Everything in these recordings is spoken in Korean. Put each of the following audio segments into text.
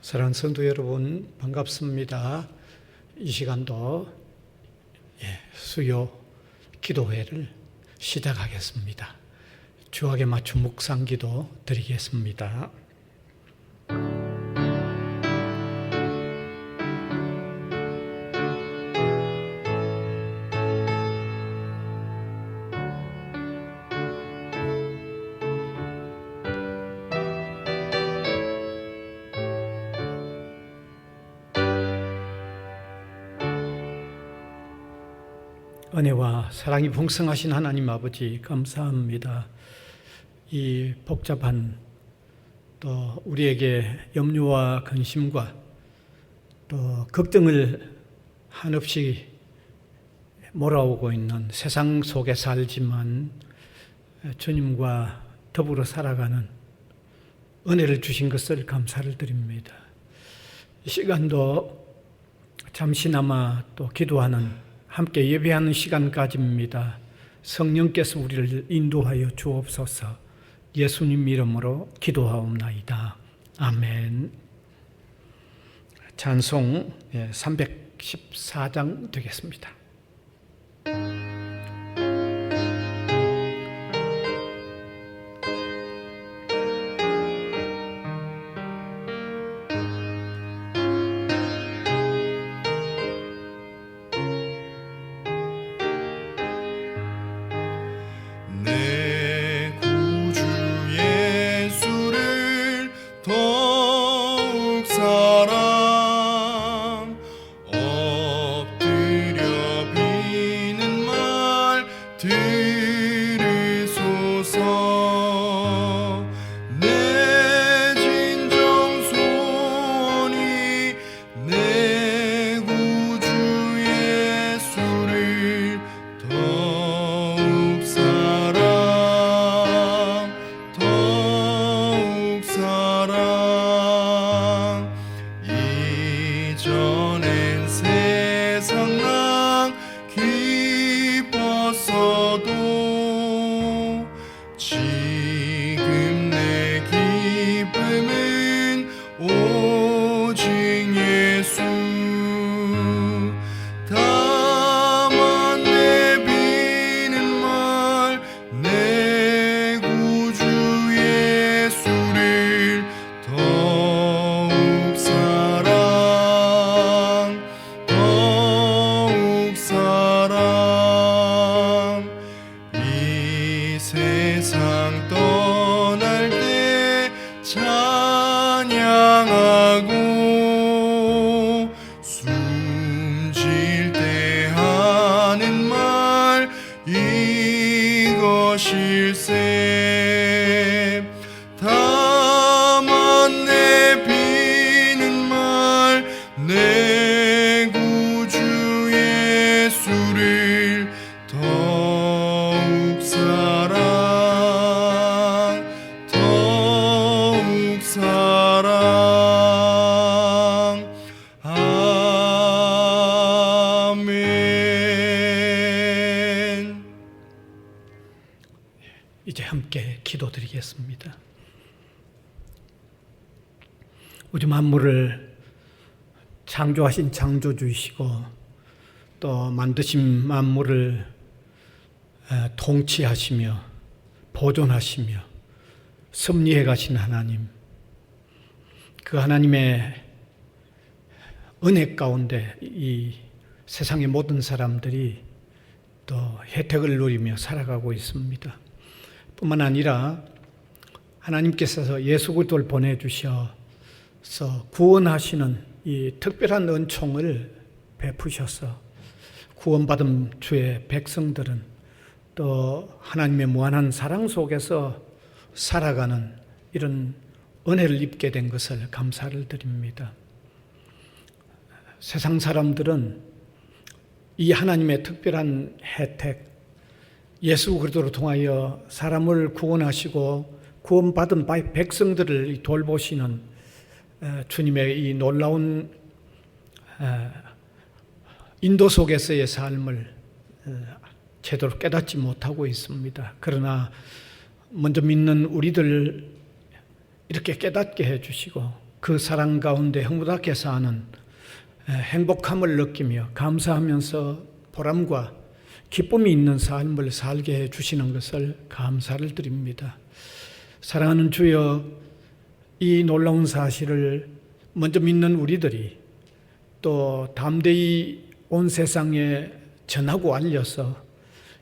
사랑하는 성도 여러분, 반갑습니다. 이 시간도 수요 기도회를 시작하겠습니다. 주악에 맞춘 묵상기도 드리겠습니다. 은혜와 사랑이 풍성하신 하나님 아버지 감사합니다. 이 복잡한 또 우리에게 염려와 근심과 또 걱정을 한없이 몰아오고 있는 세상 속에 살지만 주님과 더불어 살아가는 은혜를 주신 것을 감사를 드립니다. 이 시간도 잠시나마 또 기도하는 함께 예배하는 시간까지입니다. 성령께서 우리를 인도하여 주옵소서. 예수님 이름으로 기도하옵나이다. 아멘. 찬송 314장 되겠습니다. 이제 함께 기도드리겠습니다. 우리 만물을 창조하신 창조주이시고 또 만드신 만물을 통치하시며 보존하시며 섭리해 가신 하나님, 그 하나님의 은혜 가운데 이 세상의 모든 사람들이 또 혜택을 누리며 살아가고 있습니다. 뿐만 아니라 하나님께서 예수 그리스도를 보내주셔서 구원하시는 이 특별한 은총을 베푸셔서 구원받은 주의 백성들은 또 하나님의 무한한 사랑 속에서 살아가는 이런 은혜를 입게 된 것을 감사를 드립니다. 세상 사람들은 이 하나님의 특별한 혜택, 예수 그리스도를 통하여 사람을 구원하시고 구원받은 백성들을 돌보시는 주님의 이 놀라운 인도 속에서의 삶을 제대로 깨닫지 못하고 있습니다. 그러나 먼저 믿는 우리들 이렇게 깨닫게 해주시고 그 사랑 가운데 흐뭇하게 사는 행복함을 느끼며 감사하면서 보람과 기쁨이 있는 삶을 살게 해주시는 것을 감사를 드립니다. 사랑하는 주여, 이 놀라운 사실을 먼저 믿는 우리들이 또 담대히 온 세상에 전하고 알려서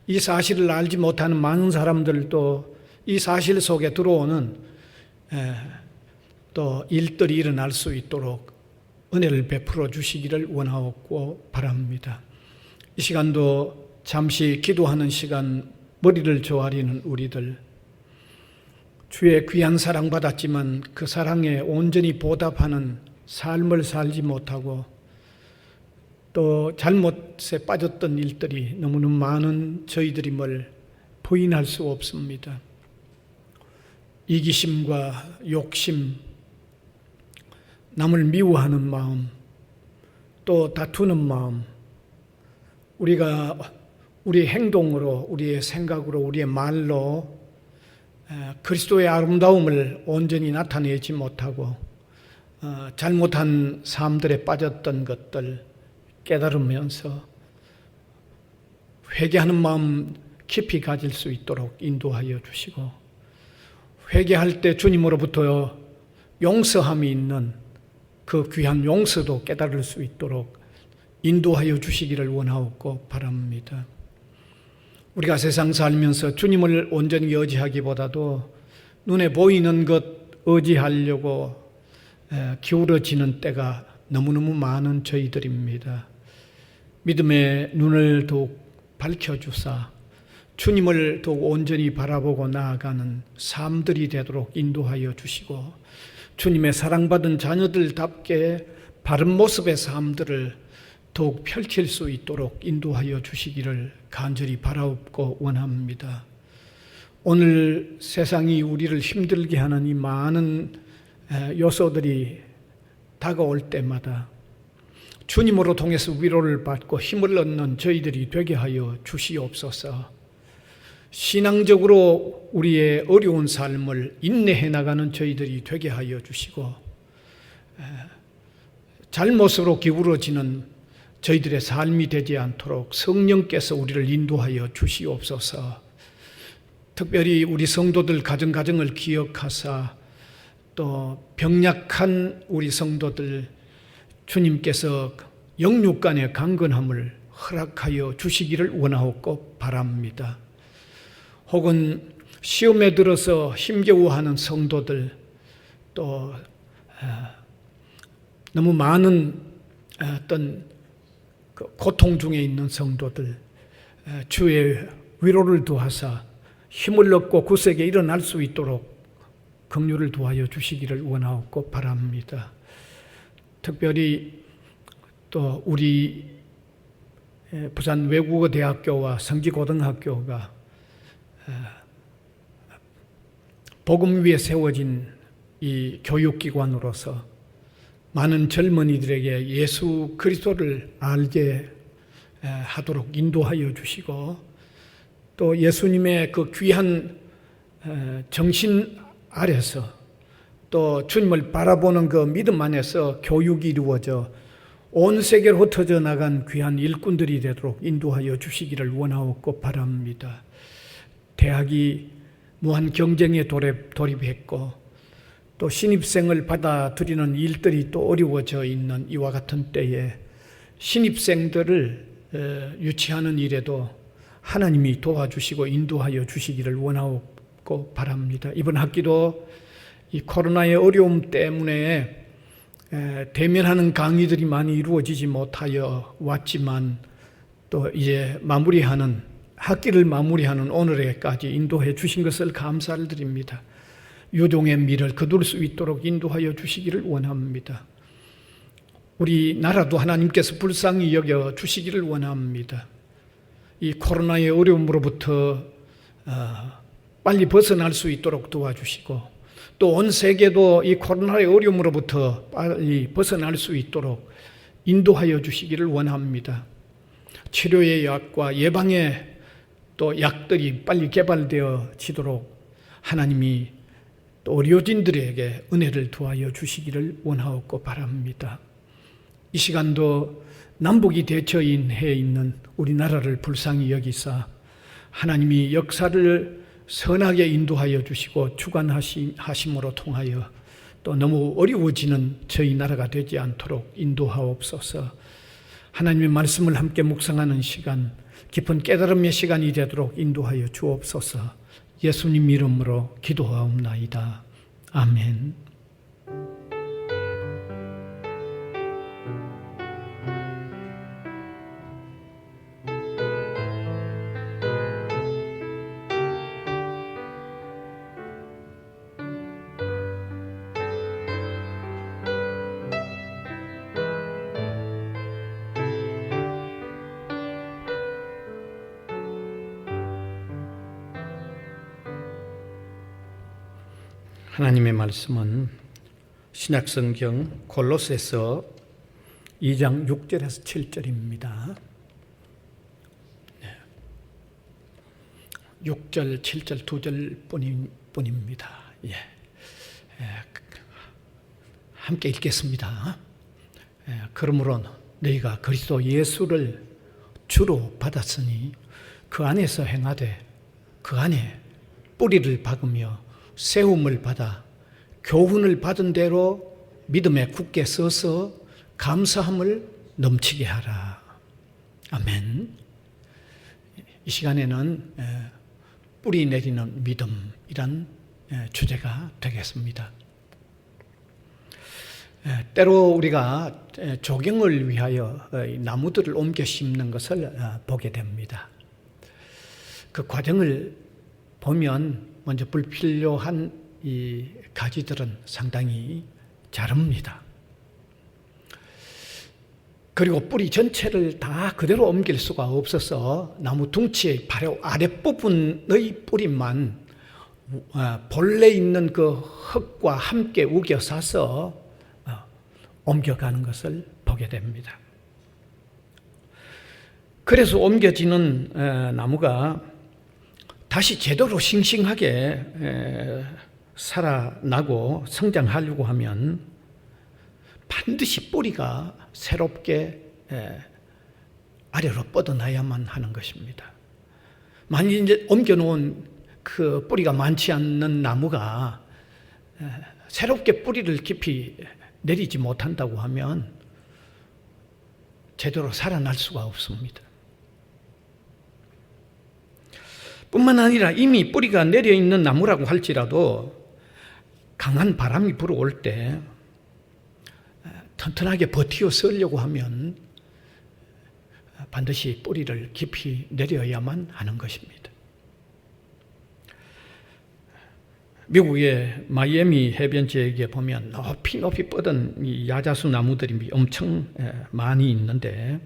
이 사실을 알지 못하는 많은 사람들도 이 사실 속에 들어오는 또 일들이 일어날 수 있도록 은혜를 베풀어 주시기를 원하옵고 바랍니다. 이 시간도 잠시 기도하는 시간, 머리를 조아리는 우리들, 주의 귀한 사랑 받았지만 그 사랑에 온전히 보답하는 삶을 살지 못하고 또 잘못에 빠졌던 일들이 너무나 많은 저희들임을 부인할 수 없습니다. 이기심과 욕심, 남을 미워하는 마음, 또 다투는 마음, 우리가 우리의 행동으로, 우리의 생각으로, 우리의 말로 그리스도의 아름다움을 온전히 나타내지 못하고 잘못한 삶들에 빠졌던 것들 깨달으면서 회개하는 마음 깊이 가질 수 있도록 인도하여 주시고, 회개할 때 주님으로부터 용서함이 있는 그 귀한 용서도 깨달을 수 있도록 인도하여 주시기를 원하옵고 바랍니다. 우리가 세상 살면서 주님을 온전히 의지하기보다도 눈에 보이는 것 의지하려고 기울어지는 때가 너무너무 많은 저희들입니다. 믿음의 눈을 더욱 밝혀주사 주님을 더욱 온전히 바라보고 나아가는 삶들이 되도록 인도하여 주시고, 주님의 사랑받은 자녀들답게 바른 모습의 삶들을 더욱 펼칠 수 있도록 인도하여 주시기를 간절히 바라옵고 원합니다. 오늘 세상이 우리를 힘들게 하는 이 많은 요소들이 다가올 때마다 주님으로 통해서 위로를 받고 힘을 얻는 저희들이 되게 하여 주시옵소서. 신앙적으로 우리의 어려운 삶을 인내해 나가는 저희들이 되게 하여 주시고, 잘못으로 기울어지는 저희들의 삶이 되지 않도록 성령께서 우리를 인도하여 주시옵소서. 특별히 우리 성도들 가정을 기억하사 또 병약한 우리 성도들 주님께서 영육간의 강건함을 허락하여 주시기를 원하옵고 바랍니다. 혹은 시험에 들어서 힘겨워하는 성도들, 또 너무 많은 어떤 고통 중에 있는 성도들, 주의 위로를 도하사 힘을 얻고 굳세게 일어날 수 있도록 긍휼을 도하여 주시기를 원하옵고 바랍니다. 특별히 또 우리 부산 외국어대학교와 성지고등학교가 복음 위에 세워진 이 교육기관으로서 많은 젊은이들에게 예수 그리스도를 알게 하도록 인도하여 주시고, 또 예수님의 그 귀한 정신 아래서 또 주님을 바라보는 그 믿음 안에서 교육이 이루어져 온 세계로 흩어져 나간 귀한 일꾼들이 되도록 인도하여 주시기를 원하옵고 바랍니다. 대학이 무한 경쟁에 돌입했고 또 신입생을 받아들이는 일들이 또 어려워져 있는 이와 같은 때에 신입생들을 유치하는 일에도 하나님이 도와주시고 인도하여 주시기를 원하옵고 바랍니다. 이번 학기도 이 코로나의 어려움 때문에 대면하는 강의들이 많이 이루어지지 못하여 왔지만, 또 이제 학기를 마무리하는 오늘에까지 인도해 주신 것을 감사를 드립니다. 유종의 미를 거둘 수 있도록 인도하여 주시기를 원합니다. 우리 나라도 하나님께서 불쌍히 여겨 주시기를 원합니다. 이 코로나의 어려움으로부터 빨리 벗어날 수 있도록 도와주시고, 또 온 세계도 이 코로나의 어려움으로부터 빨리 벗어날 수 있도록 인도하여 주시기를 원합니다. 치료의 약과 예방의 또 약들이 빨리 개발되어지도록 하나님이 또 의료진들에게 은혜를 두하여 주시기를 원하옵고 바랍니다. 이 시간도 남북이 대처인해 있는 우리나라를 불쌍히 여기사 하나님이 역사를 선하게 인도하여 주시고 주관하심으로 통하여 또 너무 어려워지는 저희 나라가 되지 않도록 인도하옵소서. 하나님의 말씀을 함께 묵상하는 시간, 깊은 깨달음의 시간이 되도록 인도하여 주옵소서. 예수님 이름으로 기도하옵나이다. 아멘. 하나님의 말씀은 신약성경 골로새서 2장 6절에서 7절입니다. 6절, 7절 두 절뿐입니다. 함께 읽겠습니다. 그러므로 너희가 그리스도 예수를 주로 받았으니 그 안에서 행하되 그 안에 뿌리를 박으며 세움을 받아 교훈을 받은 대로 믿음에 굳게 서서 감사함을 넘치게 하라. 아멘. 이 시간에는 뿌리 내리는 믿음이란 주제가 되겠습니다. 때로 우리가 조경을 위하여 나무들을 옮겨 심는 것을 보게 됩니다. 그 과정을 보면 먼저 불필요한 이 가지들은 상당히 자릅니다. 그리고 뿌리 전체를 다 그대로 옮길 수가 없어서 나무 둥치의 바로 아랫부분의 뿌리만 본래 있는 그 흙과 함께 우겨 싸서 옮겨가는 것을 보게 됩니다. 그래서 옮겨지는 나무가 다시 제대로 싱싱하게 살아나고 성장하려고 하면 반드시 뿌리가 새롭게 아래로 뻗어나야만 하는 것입니다. 만약 이제 옮겨놓은 그 뿌리가 많지 않는 나무가 새롭게 뿌리를 깊이 내리지 못한다고 하면 제대로 살아날 수가 없습니다. 뿐만 아니라 이미 뿌리가 내려있는 나무라고 할지라도 강한 바람이 불어올 때 튼튼하게 버티어 서려고 하면 반드시 뿌리를 깊이 내려야만 하는 것입니다. 미국의 마이애미 해변 지역에 보면 높이 높이 뻗은 이 야자수 나무들이 엄청 많이 있는데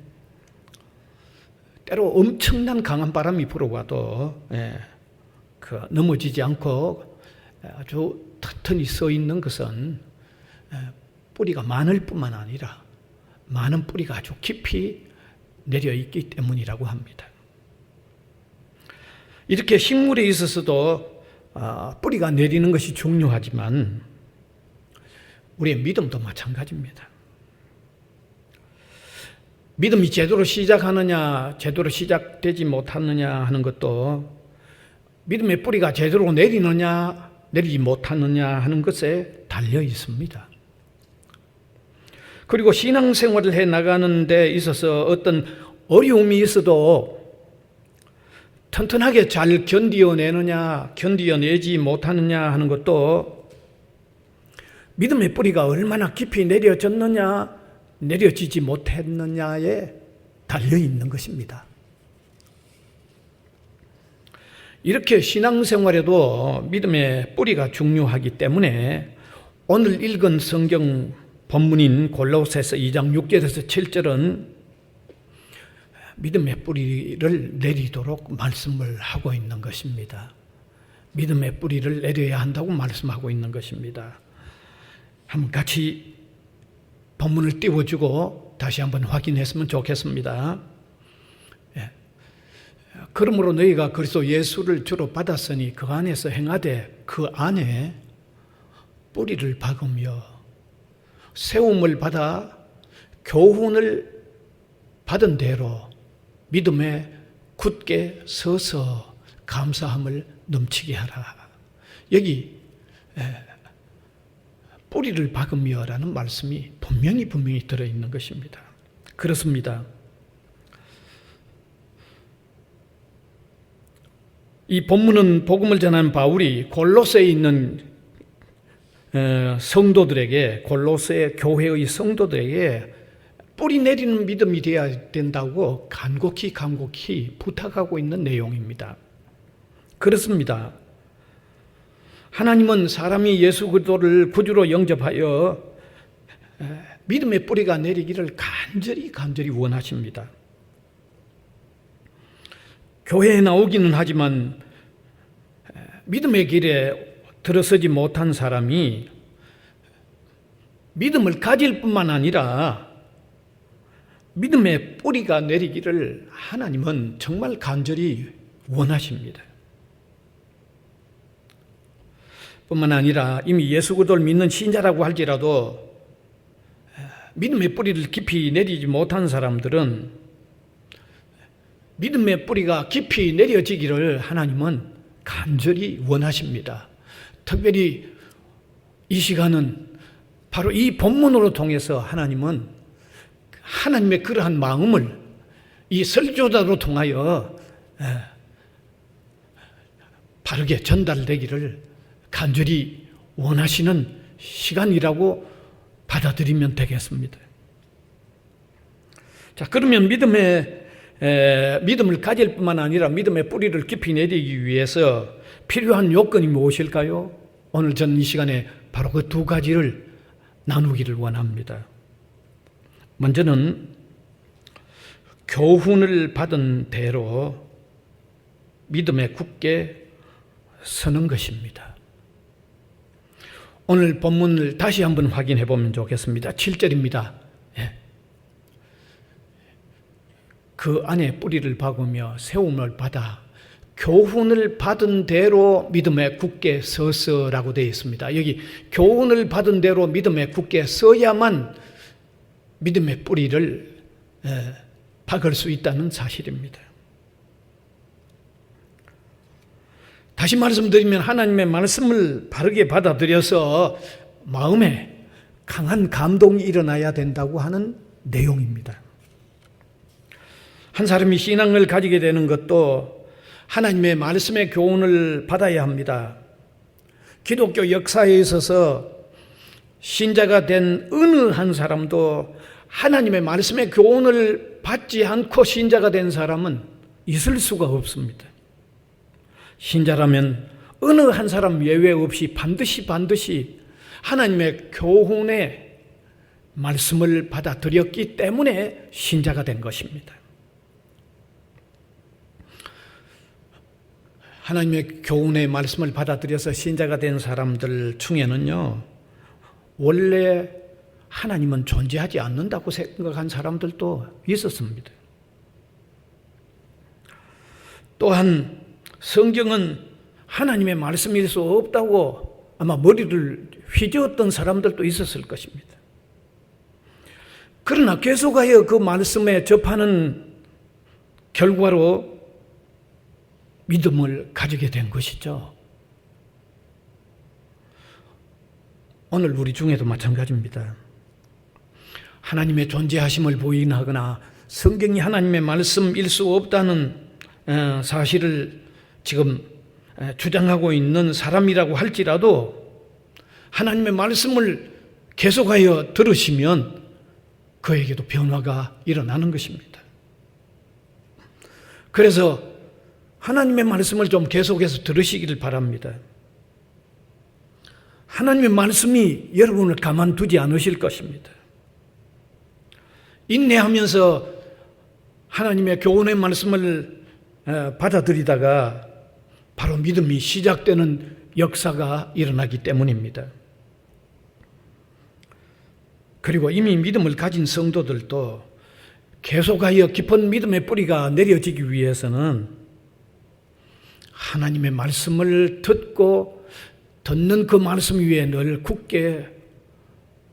때로 엄청난 강한 바람이 불어와도 넘어지지 않고 아주 튼튼히 서 있는 것은 뿌리가 많을 뿐만 아니라 많은 뿌리가 아주 깊이 내려 있기 때문이라고 합니다. 이렇게 식물에 있어서도 뿌리가 내리는 것이 중요하지만 우리의 믿음도 마찬가지입니다. 믿음이 제대로 시작하느냐, 제대로 시작되지 못하느냐 하는 것도 믿음의 뿌리가 제대로 내리느냐, 내리지 못하느냐 하는 것에 달려 있습니다. 그리고 신앙생활을 해 나가는 데 있어서 어떤 어려움이 있어도 튼튼하게 잘 견디어내느냐, 견디어내지 못하느냐 하는 것도 믿음의 뿌리가 얼마나 깊이 내려졌느냐, 내려지지 못했느냐에 달려 있는 것입니다. 이렇게 신앙생활에도 믿음의 뿌리가 중요하기 때문에 오늘 읽은 성경 본문인 골로새서 2장 6절에서 7절은 믿음의 뿌리를 내리도록 말씀을 하고 있는 것입니다. 믿음의 뿌리를 내려야 한다고 말씀하고 있는 것입니다. 한번 같이 본문을 띄워주고 다시 한번 확인했으면 좋겠습니다. 그러므로 너희가 그리스도 예수를 주로 받았으니 그 안에서 행하되 그 안에 뿌리를 박으며 세움을 받아 교훈을 받은 대로 믿음에 굳게 서서 감사함을 넘치게 하라. 여기 뿌리를 박으며라는 말씀이 분명히 들어있는 것입니다. 그렇습니다. 이 본문은 복음을 전하는 바울이 골로새에 있는 성도들에게, 골로새 교회의 성도들에게 뿌리 내리는 믿음이 되어야 된다고 간곡히 부탁하고 있는 내용입니다. 그렇습니다. 하나님은 사람이 예수 그리스도를 구주로 영접하여 믿음의 뿌리가 내리기를 간절히 원하십니다. 교회에 나오기는 하지만 믿음의 길에 들어서지 못한 사람이 믿음을 가질 뿐만 아니라 믿음의 뿌리가 내리기를 하나님은 정말 간절히 원하십니다. 뿐만 아니라 이미 예수 그리스도를 믿는 신자라고 할지라도 믿음의 뿌리를 깊이 내리지 못한 사람들은 믿음의 뿌리가 깊이 내려지기를 하나님은 간절히 원하십니다. 특별히 이 시간은 바로 이 본문으로 통해서 하나님은 하나님의 그러한 마음을 이 설교자로 통하여 바르게 전달되기를 간절히 원하시는 시간이라고 받아들이면 되겠습니다. 자, 그러면 믿음을 가질 뿐만 아니라 믿음의 뿌리를 깊이 내리기 위해서 필요한 요건이 무엇일까요? 오늘 저는 이 시간에 바로 그 두 가지를 나누기를 원합니다. 먼저는 교훈을 받은 대로 믿음에 굳게 서는 것입니다. 오늘 본문을 다시 한번 확인해 보면 좋겠습니다. 7절입니다. 그 안에 뿌리를 박으며 세움을 받아 교훈을 받은 대로 믿음에 굳게 서서라고 되어 있습니다. 여기 교훈을 받은 대로 믿음에 굳게 서야만 믿음의 뿌리를 박을 수 있다는 사실입니다. 다시 말씀드리면 하나님의 말씀을 바르게 받아들여서 마음에 강한 감동이 일어나야 된다고 하는 내용입니다. 한 사람이 신앙을 가지게 되는 것도 하나님의 말씀의 교훈을 받아야 합니다. 기독교 역사에 있어서 신자가 된 어느 한 사람도 하나님의 말씀의 교훈을 받지 않고 신자가 된 사람은 있을 수가 없습니다. 신자라면 어느 한 사람 예외 없이 반드시 하나님의 교훈의 말씀을 받아들였기 때문에 신자가 된 것입니다. 하나님의 교훈의 말씀을 받아들여서 신자가 된 사람들 중에는요, 원래 하나님은 존재하지 않는다고 생각한 사람들도 있었습니다. 또한 성경은 하나님의 말씀일 수 없다고 아마 머리를 휘저었던 사람들도 있었을 것입니다. 그러나 계속하여 그 말씀에 접하는 결과로 믿음을 가지게 된 것이죠. 오늘 우리 중에도 마찬가지입니다. 하나님의 존재하심을 부인하거나 성경이 하나님의 말씀일 수 없다는 사실을 지금 주장하고 있는 사람이라고 할지라도 하나님의 말씀을 계속하여 들으시면 그에게도 변화가 일어나는 것입니다. 그래서 하나님의 말씀을 좀 계속해서 들으시기를 바랍니다. 하나님의 말씀이 여러분을 가만두지 않으실 것입니다. 인내하면서 하나님의 교훈의 말씀을 받아들이다가 바로 믿음이 시작되는 역사가 일어나기 때문입니다. 그리고 이미 믿음을 가진 성도들도 계속하여 깊은 믿음의 뿌리가 내려지기 위해서는 하나님의 말씀을 듣고 듣는 그 말씀 위에 늘 굳게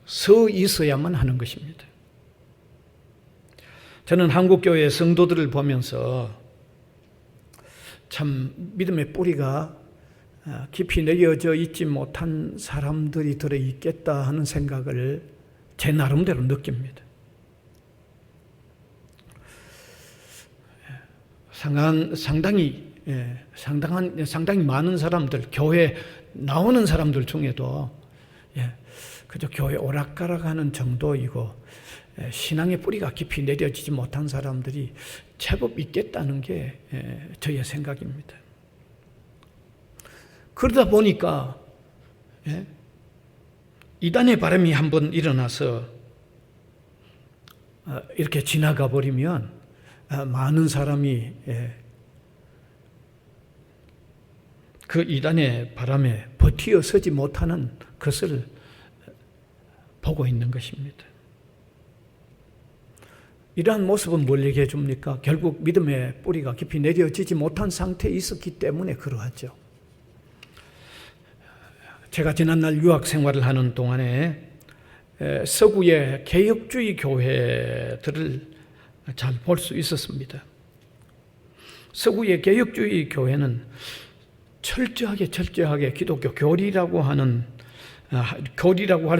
서 있어야만 하는 것입니다. 저는 한국교회 성도들을 보면서 참 믿음의 뿌리가 깊이 내려져 있지 못한 사람들이 들어있겠다 하는 생각을 제 나름대로 느낍니다. 상당히 많은 사람들, 교회 나오는 사람들 중에도 그저 교회 오락가락하는 정도이고 신앙의 뿌리가 깊이 내려지지 못한 사람들이 제법 있겠다는 게 저의 생각입니다. 그러다 보니까 이단의 바람이 한번 일어나서 이렇게 지나가 버리면 많은 사람이 그 이단의 바람에 버티어 서지 못하는 것을 보고 있는 것입니다. 이러한 모습은 뭘 얘기해 줍니까? 결국 믿음의 뿌리가 깊이 내려지지 못한 상태에 있었기 때문에 그러하죠. 제가 지난날 유학 생활을 하는 동안에 서구의 개혁주의 교회들을 잘 볼 수 있었습니다. 서구의 개혁주의 교회는 철저하게 기독교 교리라고 할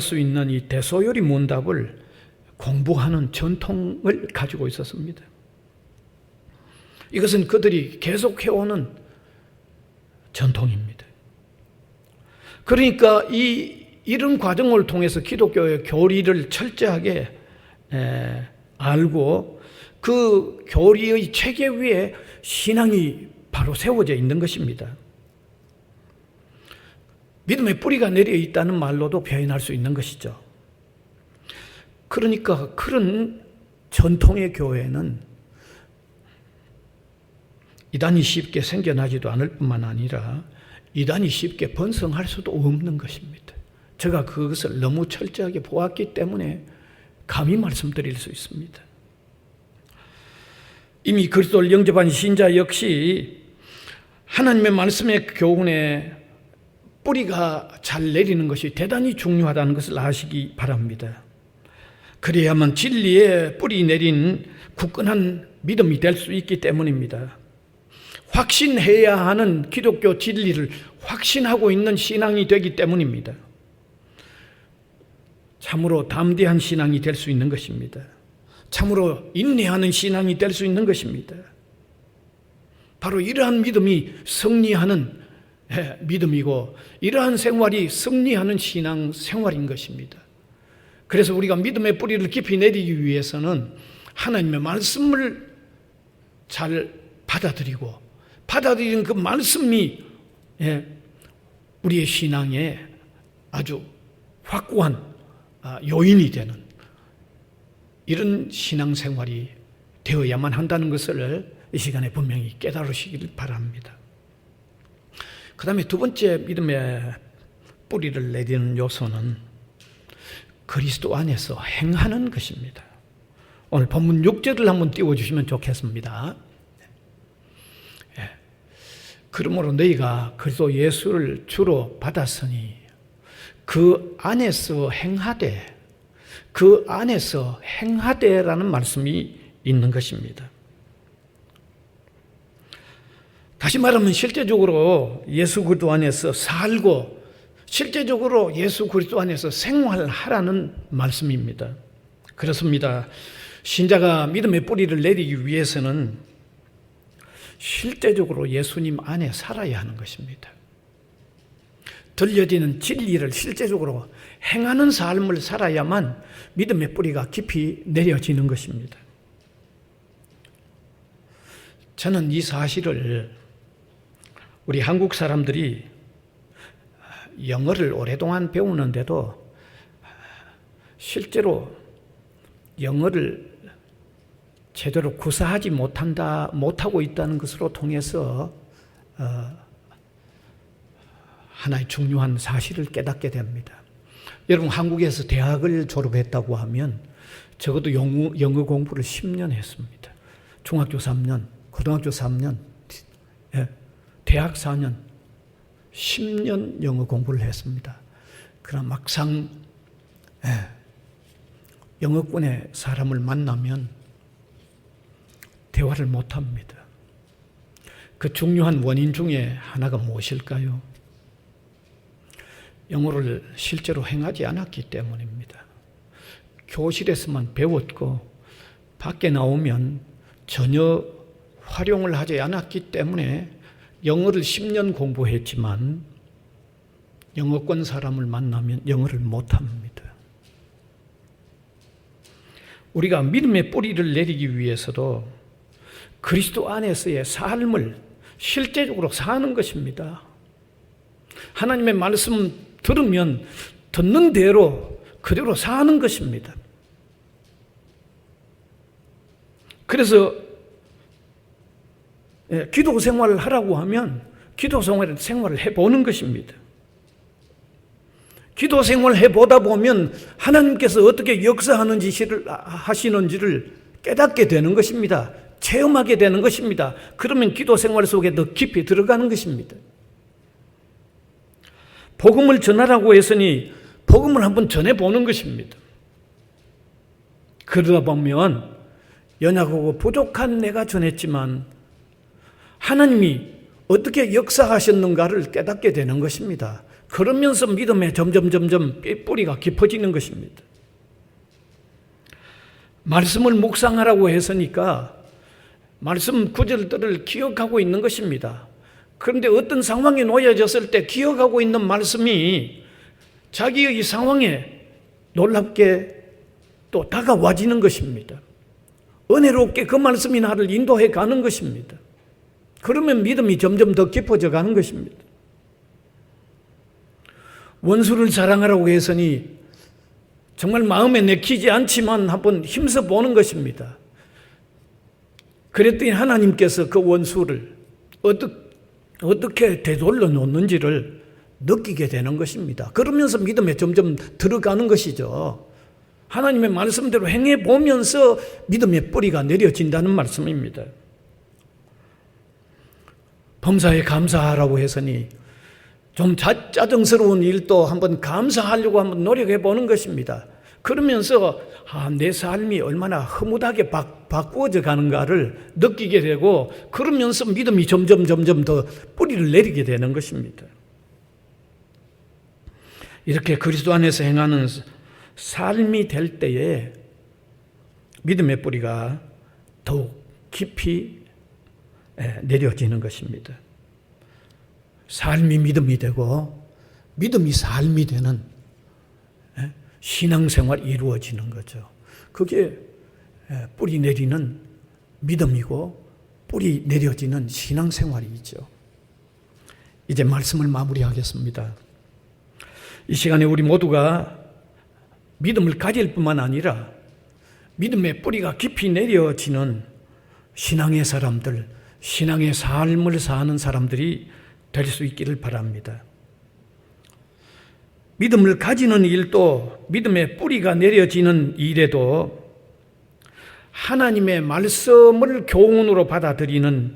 수 있는 이 대소요리 문답을 공부하는 전통을 가지고 있었습니다. 이것은 그들이 계속해오는 전통입니다. 그러니까 이런 과정을 통해서 기독교의 교리를 철저하게 알고 그 교리의 체계 위에 신앙이 바로 세워져 있는 것입니다. 믿음의 뿌리가 내려 있다는 말로도 표현할 수 있는 것이죠. 그러니까 그런 전통의 교회는 이단이 쉽게 생겨나지도 않을 뿐만 아니라 이단이 쉽게 번성할 수도 없는 것입니다. 제가 그것을 너무 철저하게 보았기 때문에 감히 말씀드릴 수 있습니다. 이미 그리스도를 영접한 신자 역시 하나님의 말씀의 교훈에 뿌리가 잘 내리는 것이 대단히 중요하다는 것을 아시기 바랍니다. 그래야만 진리에 뿌리 내린 굳건한 믿음이 될 수 있기 때문입니다. 확신해야 하는 기독교 진리를 확신하고 있는 신앙이 되기 때문입니다. 참으로 담대한 신앙이 될 수 있는 것입니다. 참으로 인내하는 신앙이 될 수 있는 것입니다. 바로 이러한 믿음이 승리하는 믿음이고 이러한 생활이 승리하는 신앙 생활인 것입니다. 그래서 우리가 믿음의 뿌리를 깊이 내리기 위해서는 하나님의 말씀을 잘 받아들이는 그 말씀이 우리의 신앙에 아주 확고한 요인이 되는 이런 신앙생활이 되어야만 한다는 것을 이 시간에 분명히 깨달으시길 바랍니다. 그 다음에 두 번째 믿음의 뿌리를 내리는 요소는 그리스도 안에서 행하는 것입니다. 오늘 본문 6절을 한번 띄워주시면 좋겠습니다. 그러므로 너희가 그리스도 예수를 주로 받았으니 그 안에서 행하되라는 말씀이 있는 것입니다. 다시 말하면 실제적으로 예수 그리스도 안에서 살고 실제적으로 예수 그리스도 안에서 생활하라는 말씀입니다. 그렇습니다. 신자가 믿음의 뿌리를 내리기 위해서는 실제적으로 예수님 안에 살아야 하는 것입니다. 들려지는 진리를 실제적으로 행하는 삶을 살아야만 믿음의 뿌리가 깊이 내려지는 것입니다. 저는 이 사실을 우리 한국 사람들이 영어를 오랫동안 배우는데도 실제로 영어를 제대로 구사하지 못하고 있다는 것으로 통해서 하나의 중요한 사실을 깨닫게 됩니다. 여러분 한국에서 대학을 졸업했다고 하면 적어도 영어 공부를 10년 했습니다. 중학교 3년, 고등학교 3년, 대학 4년, 10년 영어 공부를 했습니다. 그러나 막상 영어권의 사람을 만나면 대화를 못합니다. 그 중요한 원인 중에 하나가 무엇일까요? 영어를 실제로 행하지 않았기 때문입니다. 교실에서만 배웠고 밖에 나오면 전혀 활용을 하지 않았기 때문에 영어를 10년 공부했지만 영어권 사람을 만나면 영어를 못합니다. 우리가 믿음의 뿌리를 내리기 위해서도 그리스도 안에서의 삶을 실제적으로 사는 것입니다. 하나님의 말씀 들으면 듣는 대로 그대로 사는 것입니다. 그래서 기도 생활을 하라고 하면 기도 생활을 해보는 것입니다. 기도 생활을 해보다 보면 하나님께서 어떻게 하시는지를 깨닫게 되는 것입니다. 체험하게 되는 것입니다. 그러면 기도 생활 속에 더 깊이 들어가는 것입니다. 복음을 전하라고 했으니 복음을 한번 전해보는 것입니다. 그러다 보면 연약하고 부족한 내가 전했지만 하나님이 어떻게 역사하셨는가를 깨닫게 되는 것입니다. 그러면서 믿음에 점점 뿌리가 깊어지는 것입니다. 말씀을 묵상하라고 했으니까 말씀 구절들을 기억하고 있는 것입니다. 그런데 어떤 상황에 놓여졌을 때 기억하고 있는 말씀이 자기의 이 상황에 놀랍게 또 다가와지는 것입니다. 은혜롭게 그 말씀이 나를 인도해 가는 것입니다. 그러면 믿음이 점점 더 깊어져 가는 것입니다. 원수를 사랑하라고 했으니 정말 마음에 내키지 않지만 한번 힘써 보는 것입니다. 그랬더니 하나님께서 그 원수를 어떻게 되돌려 놓는지를 느끼게 되는 것입니다. 그러면서 믿음에 점점 들어가는 것이죠. 하나님의 말씀대로 행해 보면서 믿음의 뿌리가 내려진다는 말씀입니다. 범사에 감사하라고 했으니 좀 짜증스러운 일도 한번 감사하려고 한번 노력해 보는 것입니다. 그러면서 내 삶이 얼마나 흐뭇하게 바꾸어져 가는가를 느끼게 되고 그러면서 믿음이 점점 더 뿌리를 내리게 되는 것입니다. 이렇게 그리스도 안에서 행하는 삶이 될 때에 믿음의 뿌리가 더욱 깊이 내려지는 것입니다. 삶이 믿음이 되고 믿음이 삶이 되는 신앙생활이 이루어지는 거죠. 그게 뿌리 내리는 믿음이고 뿌리 내려지는 신앙생활이죠. 이제 말씀을 마무리하겠습니다. 이 시간에 우리 모두가 믿음을 가질 뿐만 아니라 믿음의 뿌리가 깊이 내려지는 신앙의 사람들, 신앙의 삶을 사는 사람들이 될 수 있기를 바랍니다. 믿음을 가지는 일도 믿음의 뿌리가 내려지는 일에도 하나님의 말씀을 교훈으로 받아들이는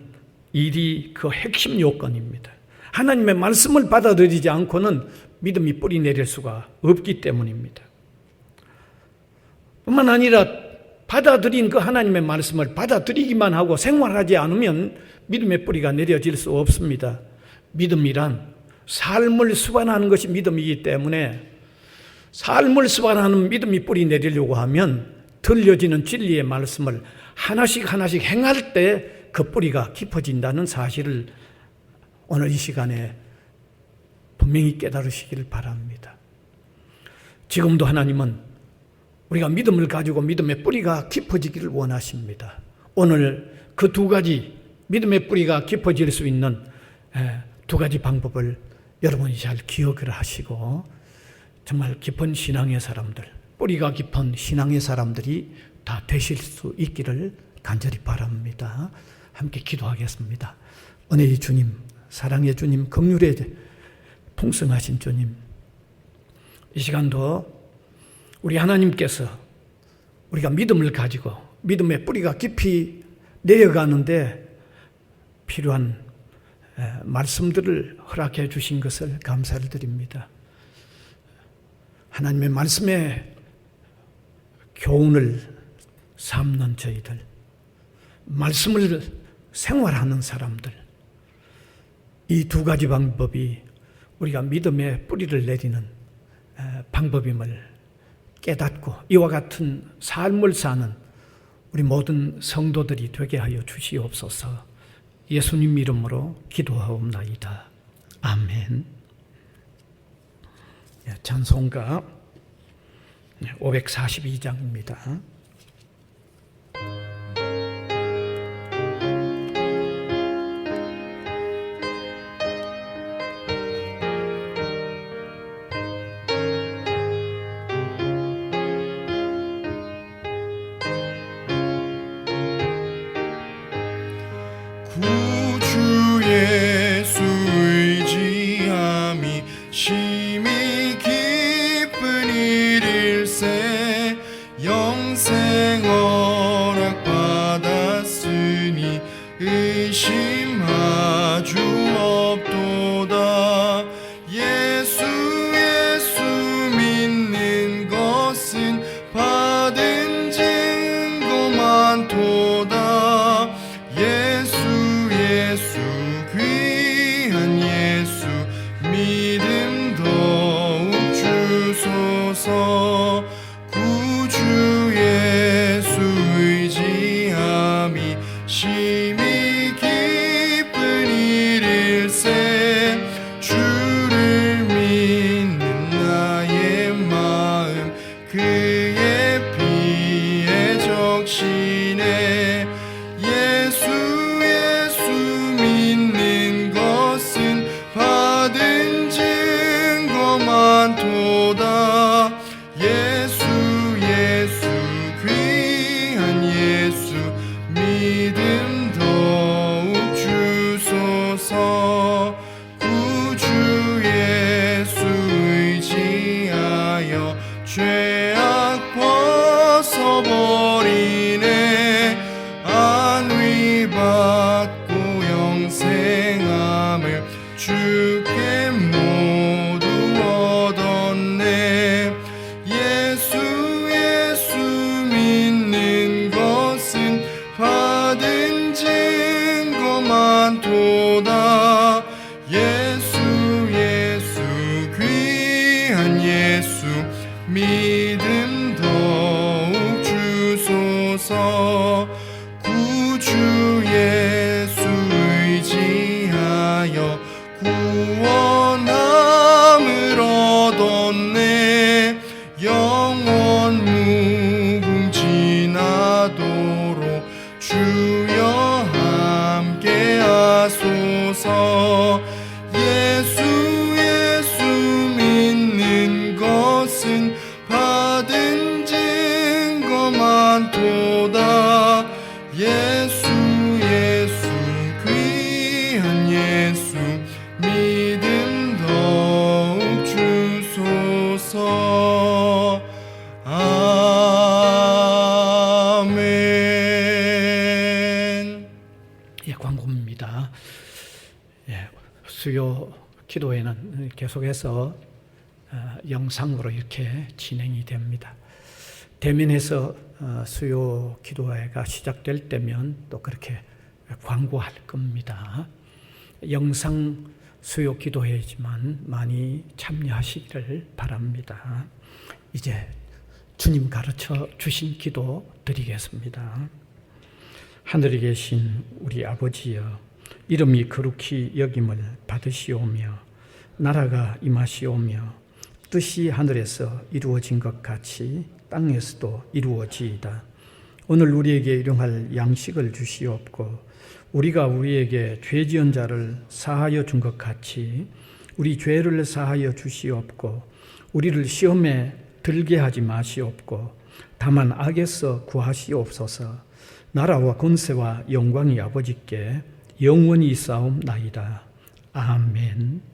일이 그 핵심 요건입니다. 하나님의 말씀을 받아들이지 않고는 믿음이 뿌리 내릴 수가 없기 때문입니다. 뿐만 아니라 받아들인 그 하나님의 말씀을 받아들이기만 하고 생활하지 않으면 믿음의 뿌리가 내려질 수 없습니다. 믿음이란 삶을 수반하는 것이 믿음이기 때문에 삶을 수반하는 믿음이 뿌리 내리려고 하면 들려지는 진리의 말씀을 하나씩 행할 때 그 뿌리가 깊어진다는 사실을 오늘 이 시간에 분명히 깨달으시기를 바랍니다. 지금도 하나님은 우리가 믿음을 가지고 믿음의 뿌리가 깊어지기를 원하십니다. 오늘 그 두 가지 믿음의 뿌리가 깊어질 수 있는 두 가지 방법을 여러분이 잘 기억을 하시고 정말 깊은 신앙의 사람들, 뿌리가 깊은 신앙의 사람들이 다 되실 수 있기를 간절히 바랍니다. 함께 기도하겠습니다. 은혜의 주님, 사랑의 주님, 긍휼의 풍성하신 주님, 이 시간도 우리 하나님께서 우리가 믿음을 가지고 믿음의 뿌리가 깊이 내려가는데 필요한 말씀들을 허락해 주신 것을 감사를 드립니다. 하나님의 말씀에 교훈을 삼는 저희들, 말씀을 생활하는 사람들, 이 두 가지 방법이 우리가 믿음의 뿌리를 내리는 방법임을 깨닫고 이와 같은 삶을 사는 우리 모든 성도들이 되게 하여 주시옵소서. 예수님 이름으로 기도하옵나이다. 아멘. 찬송가 542장입니다. 구주 예수 의지함이 심히 기쁜 일일세. 영생 허락 받았으니 의심하주 없도다. 예수 믿는 것은 받은 증거 많도다. 예수 귀한 예수 믿음 더욱 주소서. 구주 예수 의지함이 심히 기쁜 일일세. 주를 믿는 나의 마음 그의 피에 적시네. 예수 믿는 것은 받은 증거 많도다. 예수 귀한 예수 믿음 더욱 주소서. 구주 예수 의지하여 죄악 벗어버리네. 안위 받고 영생함을 주께 모두 얻었네. 예수 믿는 것은 받은 증거 많도다. 예수 귀한 예수 믿음 더욱 주소서. 구주 예수 의지하여 구원함을 얻었네. 영원 무궁지나도록 주여 함께 하소서. 예수 믿는 것은 받은 증거 많도다. 예수 귀한 예수 믿음 더욱 주소서. 아멘. 광고입니다. 수요 기도회는 계속해서 영상으로 이렇게 진행이 됩니다. 대면에서 수요 기도회가 시작될 때면 또 그렇게 광고할 겁니다. 영상 수요 기도회지만 많이 참여하시기를 바랍니다. 이제 주님 가르쳐 주신 기도 드리겠습니다. 하늘에 계신 우리 아버지여, 이름이 거룩히 여김을 받으시오며 나라가 임하시오며 뜻이 하늘에서 이루어진 것 같이 땅에서도 이루어지이다. 오늘 우리에게 일용할 양식을 주시옵고 우리가 우리에게 죄 지은 자를 사하여 준 것 같이 우리 죄를 사하여 주시옵고 우리를 시험에 들게 하지 마시옵고 다만 악에서 구하시옵소서. 나라와 권세와 영광이 아버지께 영원히 있사옵나이다. 아멘.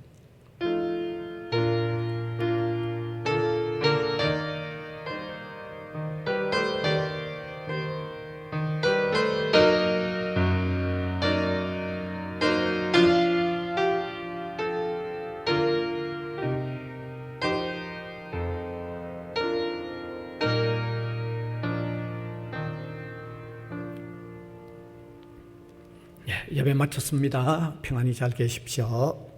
예배 마쳤습니다. 평안히 잘 계십시오.